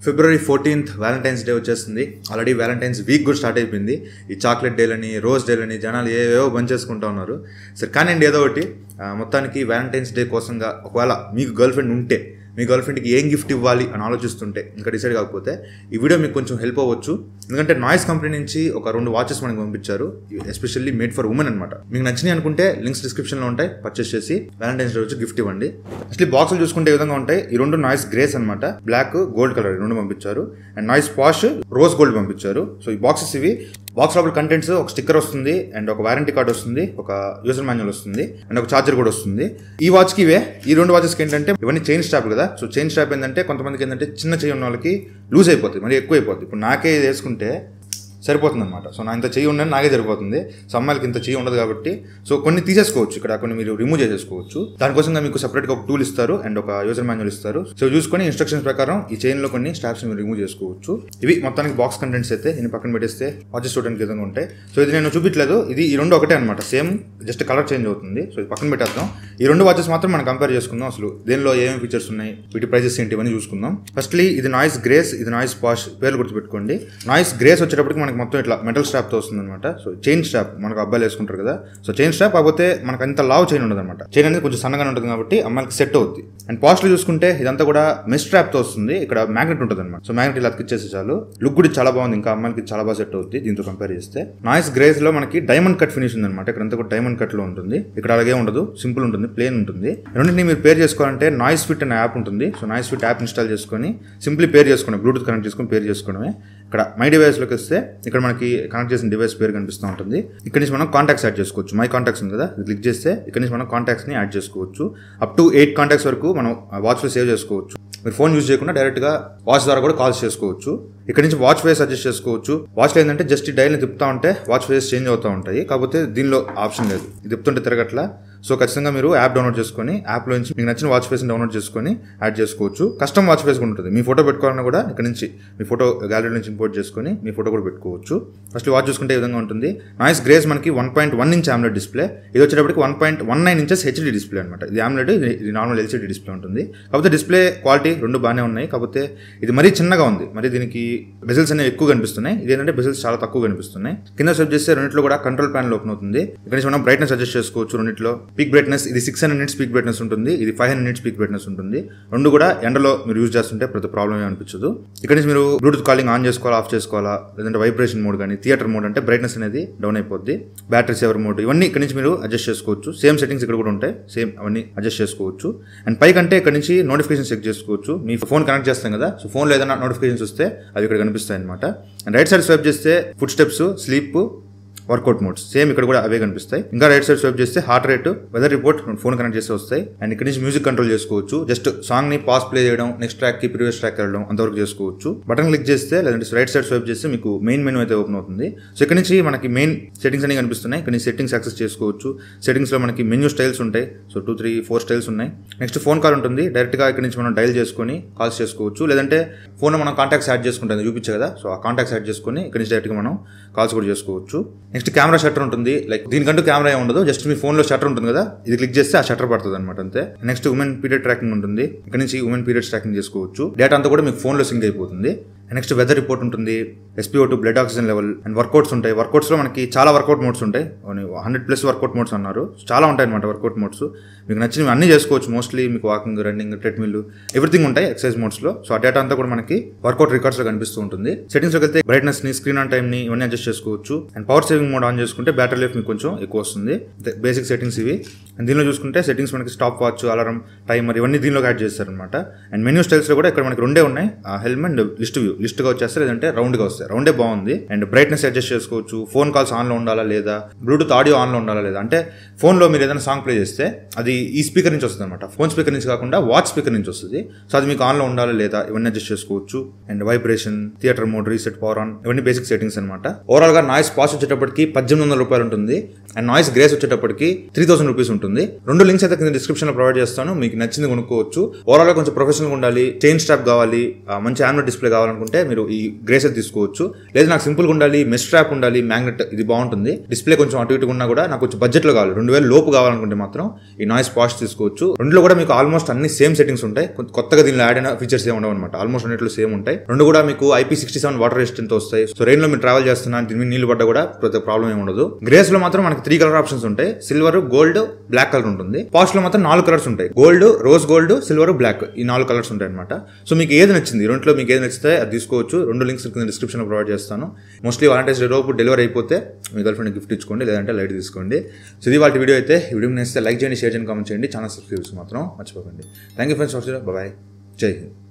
February 14th Valentine's day వచ్చేస్తుంది. Already Valentine's week కూడా start అయిపోయింది. ఈ చాక్లెట్ డేలని, రోజ్ డేలని జనాలు ఏవేవో బంద్ చేసుకుంటూ ఉన్నారు. సరే కానివ్వండి, ఏదో ఒకటి మొత్తానికి వ్యాలంటైన్స్ డే కోసంగా ఒకవేళ మీకు గర్ల్ ఫ్రెండ్ ఉంటే మీ గర్ల్ ఫ్రెండ్కి ఏం గిఫ్ట్ ఇవ్వాలి అని ఆలోచిస్తుంటే ఇంకా డిసైడ్ కాకపోతే ఈ వీడియో మీకు కొంచెం హెల్ప్ అవ్వచ్చు. ఎందుకంటే నాయిస్ కంపెనీ నుంచి ఒక 2 వాచెస్ మనకి పంపించారు, ఎస్పెషల్లీ మేడ్ ఫర్ ఉమెన్ అనమాట. మీకు నచ్చినాయి అనుకుంటే లింక్స్ డిస్క్రిప్షన్లో ఉంటాయి, పర్చేస్ చేసి వ్యాలంటైన్స్ డే వచ్చి గిఫ్ట్ ఇవ్వండి. అసలు బాక్సులు చూసుకుంటే ఈ విధంగా ఉంటాయి. ఈ 2 నాయిస్ గ్రేస్ అనమాట, బ్లాక్ గోల్డ్ కలర్ 2 పంపించారు. And noise posh rose gold పంపించారు. సో ఈ బాక్సెస్ ఇవి. బాక్స్ లోపల కంటెంట్స్ ఒక స్టిక్కర్ వస్తుంది, అండ్ ఒక వారంటీ కార్డ్ వస్తుంది, ఒక యూజర్ మాన్యువల్ వస్తుంది, అండ్ ఒక చార్జర్ కూడా వస్తుంది. ఈ వాచ్కి ఇవే. ఈ 2 వాచెస్కి ఏంటంటే ఇవన్నీ చైన్ స్ట్రాప్ కదా. సో చైన్ స్ట్రాప్ ఏంటంటే కొంతమందికి ఏంటంటే చిన్న చెయ్యి ఉన్న వాళ్ళకి లూజ్ అయిపోతుంది, మరి ఎక్కువ అయిపోతుంది. ఇప్పుడు నాకే ఇది వేసుకుంటే సరిపోతుంది అనమాట. సో నా ఇంత చెయ్యి ఉండని నాకే సరిపోతుంది. సో అమ్మాయిలకి ఇంత చెయ్యి ఉండదు కాబట్టి సో కొన్ని తీసేసుకోవచ్చు, ఇక్కడ కొన్ని మీరు రిమూవ్ చేసేసుకోవచ్చు. దానికోసంగా మీకు సపరేట్గా ఒక టూల్ ఇస్తారు అండ్ ఒక యూజర్ మాన్యువల్ ఇస్తారు. సో చూసుకొని ఇన్స్ట్రక్షన్స్ ప్రకారం ఈ చైన్లో కొన్ని స్ట్రాప్స్ మీరు రిమూవ్ చేసుకోవచ్చు. ఇవి మొత్తానికి బాక్స్ కంటెంట్స్ అయితే నేను పక్కన పెట్టేస్తే వాచెస్ చూడడానికి విధంగా ఉంటాయి. సో ఇది నేను చూపించలేదు, ఇది ఈ 2 ఒకటే అనమాట, సేమ్ జస్ట్ కలర్ చేంజ్ అవుతుంది. సో ఇది పక్కన పెట్టేద్దాం. ఈ 2 వాచెస్ మాత్రం మనం కంపేర్ చేసుకుందాం. అసలు దేనిలో ఏమేమి ఫీచర్స్ ఉన్నాయి, వీటి ప్రైజెస్ ఏంటి ఇవన్నీ చూసుకుందాం. ఫస్ట్లీ ఇది నాయిస్ గ్రేస్, ఇది నాయిస్ పాష్. పేర్లు గుర్తుపెట్టుకోండి. నాయిస్ గ్రేస్ వచ్చేటప్పటికి మనకి మొత్తం ఇట్లా మెటల్ స్ట్రాప్ తో వస్తుంది అనమాట. సో చైన్ స్ట్రాప్ మనకు అబ్బాయిలు వేసుకుంటారు కదా. సో చైన్ స్ట్రాప్ కాకపోతే మనకు అంత లావ్ చైన్ ఉండదు అనమాట. చైన్ అనేది కొంచెం సన్నగా ఉంటుంది కాబట్టి అమ్మాయికి సెట్ అవుతుంది. అండ్ పాస్ట్ లో చూసుకుంటే ఇదంతా కూడా మెష్ స్ట్రాప్ తో వస్తుంది. ఇక్కడ మ్యాగ్నెట్ ఉంటుంది అనమాట. సో మ్యాగ్నెట్ ఇలా అతికిచ్చేసి చాలు. లుక్ కూడా చాలా బాగుంది, ఇంకా అమ్మాయికి చాలా బాగా సెట్ అవుతుంది దీంతో కంపేర్ చేస్తే. నాయిస్ గ్రేస్ లో మనకి డైమండ్ కట్ ఫినిష్ ఉంది అనమాట. ఇక్కడ అంతా కూడా డైమండ్ కట్ లో ఉంటుంది. ఇక్కడ అలాగే ఉండదు, సింపుల్ ఉంటుంది, ప్లేన్ ఉంటుంది. రెండింటిని మీరు పేర్ చేసుకోవాలంటే నాయిస్ ఫిట్ అనే యాప్ ఉంటుంది. So noise fit app install చేసుకొని సింప్లీ పేర్ చేసుకోండి, బ్లూటూత్ కనెక్ట్ చేసుకొని పేర్ చేసుకోవడమే. ఇక్కడ మై డివైస్ లోకి వస్తే ఇక్కడ మనకి కనెక్ట్ చేసిన డివైస్ పేరు కనిపిస్తూ ఉంటుంది. ఇక్కడ నుంచి మనం కాంటాక్ట్స్ యాడ్ చేసుకోవచ్చు. మై కాంటాక్ట్స్ ఉంది కదా, క్లిక్ చేస్తే ఇక్కడ నుంచి మనం కాంటాక్ట్స్ ని యాడ్ చేసుకోవచ్చు. అప్ టు 8 కాంటాక్ట్స్ వరకు మనం వాచ్ లో సేవ్ చేసుకోవచ్చు. మీరు ఫోన్ యూజ్ చేయకుండా డైరెక్ట్ గా వాచ్ ద్వారా కూడా కాల్స్ చేసుకోవచ్చు. ఇక్కడ నుంచి వాచ్ ఫేస్ అడ్జస్ట్ చేసుకోవచ్చు. వాచ్ లో ఏంటంటే జస్ట్ ఈ డైల్ ని తిప్పుతా ఉంటే వాచ్ ఫేస్ చేంజ్ అవుతూ ఉంటాయి. కాకపోతే దీనిలో ఆప్షన్ లేదు, ఇది తిప్పుతుంటే తిరగట్లా. సో ఖచ్చితంగా మీరు యాప్ డౌన్లోడ్ చేసుకొని యాప్ లో నుంచి మీకు నచ్చిన వాచ్ ఫేస్ డౌన్లోడ్ చేసుకొని యాడ్ చేసుకోవచ్చు. కస్టమ్ వాచ్ ఫేస్ కూడా ఉంటుంది. మీ ఫోటో పెట్టుకోవాలన్నా కూడా ఇక్కడ నుంచి మీ ఫోటో గ్యాలరీ నుంచి ఇంపోర్ట్ చేసుకొని మీ ఫోటో కూడా పెట్టుకోవచ్చు. ఫస్ట్ వాచ్ చూసుకుంటే ఈ విధంగా ఉంటుంది. నాయిస్ గ్రేస్ మనకి 1.1 ఇంచ్ AMOLED డిస్ప్లే. ఇది వచ్చేటప్పటికి 1.19 ఇంచెస్ HD డిస్ప్లే అనమాట. ఇది AMOLED, ఇది నార్మల్ LCD డిస్ప్లే ఉంటుంది. కాకపోతే డిస్ప్లే క్వాలిటీ 2 బాగానే ఉన్నాయి. కాకపోతే ఇది మరీ చిన్నగా ఉంది, మరి దీనికి బెజిల్స్ అనేవి ఎక్కువ కనిపిస్తున్నాయి. ఇది ఏంటంటే బెజిల్స్ చాలా తక్కువ కనిపిస్తున్నాయి. కింద స్వైప్ చేస్తే రెండిట్లో కూడా కంట్రోల్ ప్యానల్ ఓపెన్ అవుతుంది. ఇక్కడ నుంచి మనం బ్రైట్నెస్ అడ్జస్ట్ చేసుకోవచ్చు. రెండిట్లో పీక్ బ్రైట్నెస్ ఇది 600 nits పీక్ బ్రైట్నెస్ ఉంటుంది, ఇది 500 nits పీక్ బ్రైట్నెస్ ఉంటుంది. 2 కూడా ఎండలో మీరు యూజ్ చేస్తుంటే ప్రతి ప్రాబ్లమ్ అనిపించదు. ఇక్కడ నుంచి మీరు బ్లూటూత్ కాలింగ్ ఆన్ చేసుకోవాలా, ఆఫ్ చేసుకోవాలా, లేదంటే వైబ్రేషన్ మోడ్ కానీ థియేటర్ మోడ్ అంటే బ్రైట్నెస్ అనేది డౌన్ అయిపోద్ది. బ్యాటరీ సేవర్ మోడ్ ఇవన్నీ ఇక్కడ నుంచి మీరు అడ్జస్ట్ చేసుకోవచ్చు. సేమ్ సెట్టింగ్స్ ఇక్కడ కూడా ఉంటాయి, సేమ్ అవన్నీ అడ్జస్ట్ చేసుకోవచ్చు. అండ్ పైకంటే ఇక్కడ నుంచి నోటిఫికేషన్ చెక్ చేసుకోవచ్చు. మీ ఫోన్ కనెక్ట్ చేస్తాం కదా, సో ఫోన్లో ఏదైనా నోటిఫికేషన్స్ వస్తే అవి ఇక్కడ కనిపిస్తాయి అనమాట. అండ్ రైట్ సైడ్ స్వైప్ చేస్తే footsteps, sleep, workout modes same ఇక్కడ కూడా అవే కనిపిస్తాయి. ఇంకా రైట్ సైడ్ స్వైప్ చేస్తే heart rate, weather report phone connect చేస్తే వస్తాయి. అండ్ ఇక్కడ నుంచి మ్యూజిక్ కంట్రోల్ చేసుకోవచ్చు. జస్ట్ సాంగ్ ని పాస్ ప్లే చేయడం, నెక్స్ట్ ట్రాక్ కి ప్రీవియస్ ట్రాక్ వెళ్ళడం అంతవరకు చేసుకోవచ్చు. బటన్ క్లిక్ చేస్తే లేదంటే రైట్ సైడ్ స్వైప్ చేస్తే మీకు మెయిన్ మెనూ అయితే ఓపెన్ అవుతుంది. సో ఇక్కడ నుంచి మనకి మెయిన్ సెట్టింగ్స్ అన్ని కనిపిస్తున్నాయి. ఇక్కడ నుంచి సెట్టింగ్స్ యాక్సెస్ చేసుకోవచ్చు. సెట్టింగ్స్ లో మనకి మెన్యూ స్టైల్స్ ఉంటాయి. సో 2, 3, 4 స్టైల్స్ ఉన్నాయి. నెక్స్ట్ ఫోన్ కాల్ ఉంటుంది. డైరెక్ట్ గా ఇక్కడ నుంచి మనం డైల్ చేసుకొని కాల్స్ చేసుకోవచ్చు. లేదంటే ఫోన్ లో మనం కాంటాక్ట్స్ యాడ్ చేసుకుంటాం చూపించే కదా, సో ఆ కాంటాక్ట్స్ యాడ్ చేసుకొని ఇక్కడ నుంచి డైరెక్ట్ గా మనం కాల్స్ కూడా చేసుకోవచ్చు. నెక్స్ట్ కెమెరా షట్టర్ ఉంటుంది. లైక్ దీనికంటూ కెమెరా ఏమి ఉండదు, జస్ట్ మీ ఫోన్ లో షట్టర్ ఉంటుంది కదా, ఇది క్లిక్ చేస్తే ఆ షట్టర్ పడుతుంది అనమాట, అంతే. నెక్స్ట్ ఉమెన్ పీరియడ్ ట్రాకింగ్ ఉంటుంది. ఇక్కడ నుంచి ఉమెన్ పీరియడ్స్ ట్రాకింగ్ చేసుకోవచ్చు. డేటా అంతా కూడా మీకు ఫోన్ లో సింక్ అయిపోతుంది. నెక్స్ట్ వెదర్ రిపోర్ట్ ఉంటుంది, SpO2 blood oxygen level, and workouts ఉంటాయి. వర్కౌట్స్ లో మనకి చాలా వర్కౌట్ మోడ్స్ ఉంటాయి, 100+ వర్కౌట్ మోడ్స్ అన్నారు. చాలా ఉంటాయి అనమాట వర్కౌట్ మోడ్స్. మీకు నచ్చినవి అన్ని చేసుకోవచ్చు. మోస్ట్లీ మీకు వాకింగ్, రన్నింగ్, ట్రెడ్మిల్ ఎవ్రీథింగ్ ఉంటాయి ఎక్సర్సైజ్ మోడ్స్ లో. సో ఆ డేటా అంతా కూడా మనకి వర్కౌట్ రికార్డ్స్ లో కనిపిస్తూ ఉంటుంది. సెట్టింగ్స్ లోకి వెళ్తే బ్రైట్నెస్ ని, స్క్రీన్ ఆన్ టైమ్ ని ఇవన్నీ అడ్జస్ట్ చేసుకోవచ్చు. And power saving mode on చేసుకుంటే బ్యాటరీ లైఫ్ మీకు కొంచెం ఎక్కువ వస్తుంది. బేసిక్ సెట్టింగ్స్ ఇవి. అండ్ దీనిలో చూసుకుంటే సెట్టింగ్స్ మనకి స్టాప్ వాచ్, అలారం, టైమర్ ఇవన్నీ దీనిలో యాడ్ చేస్తారనమాట. అండ్ మెన్యూ స్టైల్స్ లో కూడా ఇక్కడ మనకి 2 ఉన్నాయి, helm and list view. List గా వచ్చేస్తే లేదంటే రౌండ్ గా వస్తాయి. రౌండే బాగుంది. అండ్ బ్రైట్నెస్ అడ్జస్ట్ చేసుకోవచ్చు. ఫోన్ కాల్స్ ఆన్ లో ఉండాలా లేదా, బ్లూటూత్ ఆడియో ఆన్ లో ఉండాలా లేదా, అంటే ఫోన్ లో మీరు ఏదైనా సాంగ్ ప్లే చేస్తే అది ఈ స్పీకర్ నుంచి వస్తుంది అనమాట. ఫోన్ స్పీకర్ నుంచి కాకుండా వాచ్ స్పీకర్ నుంచి వస్తుంది. సో అది మీకు ఆన్ లో ఉండాలా లేదా ఇవన్నీ అడ్జస్ట్ చేసుకోవచ్చు. And vibration, theatre mode, reset, power on ఇవన్నీ బేసిక్ సెట్టింగ్స్ అనమాట. ఓవరాల్ గా నాయిస్ పాస్ వచ్చేటప్పటికి 1800 రూపాయలు ఉంటుంది. అండ్ నాయిస్ గ్రేస్ వచ్చేటప్పటికి 3000 రూపీస్ ఉంటుంది. 2 లింక్స్ అయితే కింద డిస్క్రిప్షన్ లో ప్రొవైడ్ చేస్తాను, మీకు నచ్చింది కొనుక్కోవచ్చు. ఓవరాల్ గా కొంచెం ప్రొఫెషనల్ ఉండాలి, చైన్ స్ట్రాప్ కావాలి, మంచి AMOLED డిస్ప్లే కావాలనుకుంటే మీరు ఈ గ్రేస్ తీసుకోవచ్చు. లేదు నాకు సింపుల్ గా ఉండాలి, మెష్ స్ట్రాప్ ఉండాలి, మ్యాగ్నెట్ ఇది బాగుంటుంది, డిస్ప్లే కొంచెం అటు ఇటు ఉన్నా కూడా నాకు కొంచెం బడ్జెట్ లో కావాలి, 2000 లోపు కావాలనుకుంటే మాత్రం ఈ నాయిస్ నాయిస్ పాష్ తీసుకోవచ్చు. రెండులో కూడా మీకు ఆల్మోస్ట్ అన్ని సేమ్ సెట్టింగ్స్ ఉంటాయి. కొత్తగా దీనిలో యాడ్ అయిన ఫీచర్స్ ఏమి ఉండవు అనమాట. ఆల్మోస్ట్ అన్నిట్లో సేమ్ ఉంటాయి. రెండు కూడా మీకు IP67 వాటర్ రెసిస్టెంట్ వస్తాయి. సో రెయిన్ లో మీరు ట్రావెల్ చేస్తున్నా దీని మీద నీళ్లు పడ్డా కూడా ప్రాబ్లం ఏమి ఉండదు. గ్రేస్ లో మాత్రం మనకి 3 కలర్ ఆప్షన్స్ ఉంటాయి. సిల్వర్, గోల్డ్, బ్లాక్ కలర్ ఉంటుంది. పాష్ లో మాత్రం 4 కలర్స్ ఉంటాయి. Gold, rose gold, silver, black ఈ 4 కలర్స్ ఉంటాయి అనమాట. సో మీకు ఏది నచ్చింది రెండులో మీకు ఏది నచ్చితే అది తీసుకోవచ్చు. 2 లింక్స్ డిస్క్రిప్షన్ లో ప్రొవైడ్ చేస్తాను. మోస్ట్లీ వాలంటైన్స్ డే లోపు డెలివరీ అయిపోతే మీ గర్ల్ ఫ్రెండ్ గిఫ్ట్ ఇచ్చుకోండి, లేదంటే లైట్ తీసుకోండి. సో ఇది వాళ్ళ వీడియో అయితే. ఈ వీడియో నచ్చితే లైక్ చేయండి, షేర్ చేయండి, కామెంట్ చేయండి. ఛానల్ సబ్స్క్రైబ్ మాత్రం మర్చిపోకండి. Thank you friends. బాయ్. జై హింద్.